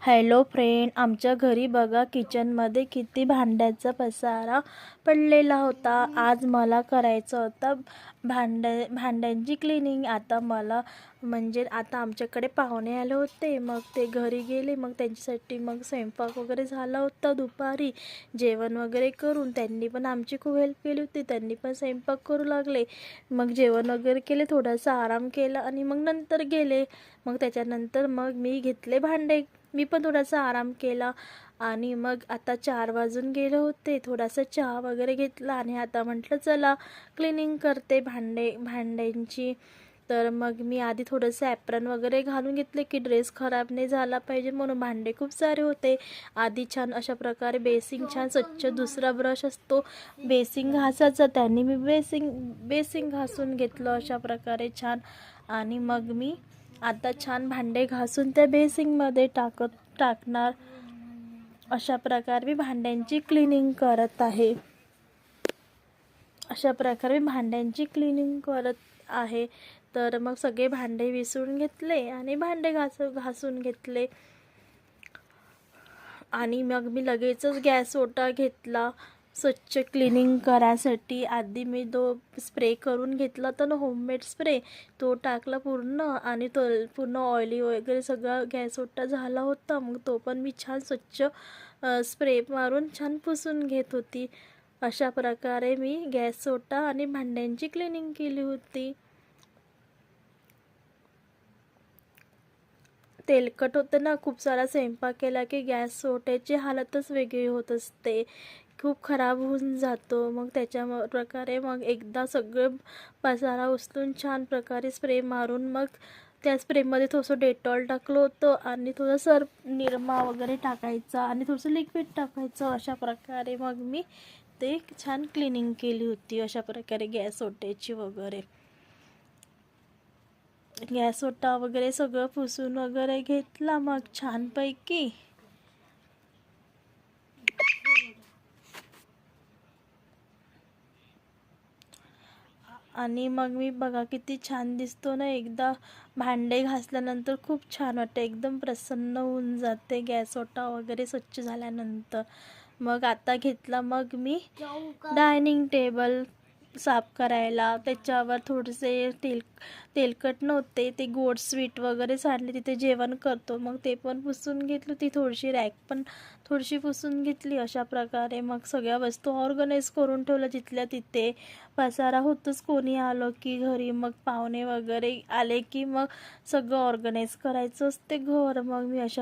Hello friend, आमच्या घरी बघा किचनमध्ये किती भांड्याचा पसारा पडलेला होता. आज मला करायचं होतं भांड्यांची क्लिनिंग. आता मला आता आमच्याकडे पाहुणे आले होते, मग ते घरी गेले. मग त्यांच्यासाठी मग स्वयंपाक वगैरे झाला होता. दुपारी जेवण वगैरे करून त्यांनी पण आमची खूप हेल्प केली होती. त्यांनी पण स्वयंपाक करू लागले. मग जेवण वगैरे केले, थोडासा आराम केला आणि मग नंतर गेले. मग त्याच्यानंतर मग मी घेतले भांडे. मी पण थोडासा आराम केला आणि मग आता 4 वाजून गेले होते. थोडासा चहा वगैरे घेतला आणि आता म्हटलं चला क्लिनिंग करते भांड्यांची. तर मग मी आधी थोडंसं ॲप्रन वगैरे घालून घेतले की ड्रेस खराब नाही झाला पाहिजे म्हणून. भांडे खूप सारे होते. आधी छान अशा प्रकारे बेसिंग छान स्वच्छ, दुसरा ब्रश असतो बेसिंग घासायचा, त्यांनी मी बेसिंग घासून घेतलं अशा प्रकारे छान. आणि मग मी आता छान भांडे घासून त्या बेसिंगमध्ये टाकणार. अशा प्रकारे मी भांड्यांची क्लिनिंग करत आहे. अशा प्रकारे मी भांड्यांची क्लिनिंग करत आहे. तर मग सगळे भांडे विसरून घेतले आणि भांडे घासून घेतले आणि मग मी लगेचच गॅस ओटा घेतला स्वच्छ क्लिनिंग करायसाठी. आधी मी स्प्रे करून घेतला तर होममेड स्प्रे तो टाकला पूर्ण आणि तो पूर्ण ऑइली वगैरे सगळा गॅस ओटा झाला होता. मग तो पण मी छान स्वच्छ स्प्रे मारून छान पुसून घेत होती. अशा प्रकारे मी गॅस ओटा आणि भांड्यांची क्लिनिंग केली होती. तेलकट होतं ना, खूप सारा स्वयंपाक केला की गॅस ओट्याची हालतच वेगळी होत असते, खूप खराब होऊन जातो. मग त्याच्या प्रकारे मग एकदा सगळं पसारा उचलून छान प्रकारे स्प्रे मारून मग त्या स्प्रेमध्ये थोडंसं डेटॉल टाकलं होतं आणि थोडं सर्फ निरमा वगैरे टाकायचा आणि थोडंसं लिक्विड टाकायचं. अशा प्रकारे मग मी ते छान क्लिनिंग केली होती. अशा प्रकारे गॅस ओट्याची वगैरे गॅस ओटा वगैरे सगळं पुसून वगैरे घेतला मग छानपैकी. आणि मग मी बघा किती छान दिसतो ना, एकदा भांडे घासल्यानंतर खूप छान वाटतं, एकदम प्रसन्न होऊन जाते गॅस ओटा वगैरे स्वच्छ झाल्यानंतर. मग आता घेतला मग मी डायनिंग टेबल साफ करायला. त्याच्यावर थोडेसे तेलकट नव्हते, ते गोड स्वीट वगैरे सांडले तिथे जेवण करतो, मग ते पण पुसून घेतली. ती थोडीशी रॅक पण थोडीशी पुसून घेतली. अशा प्रकारे मग सगळ्या वस्तू ऑर्गनाईज करून ठेवलं जिथल्या तिथे. पसारा होतच कोणी आलं की घरी, मग पाहुणे वगैरे आले की मग सगळं ऑर्गनाईज करायचं असते घर. मग मी अशा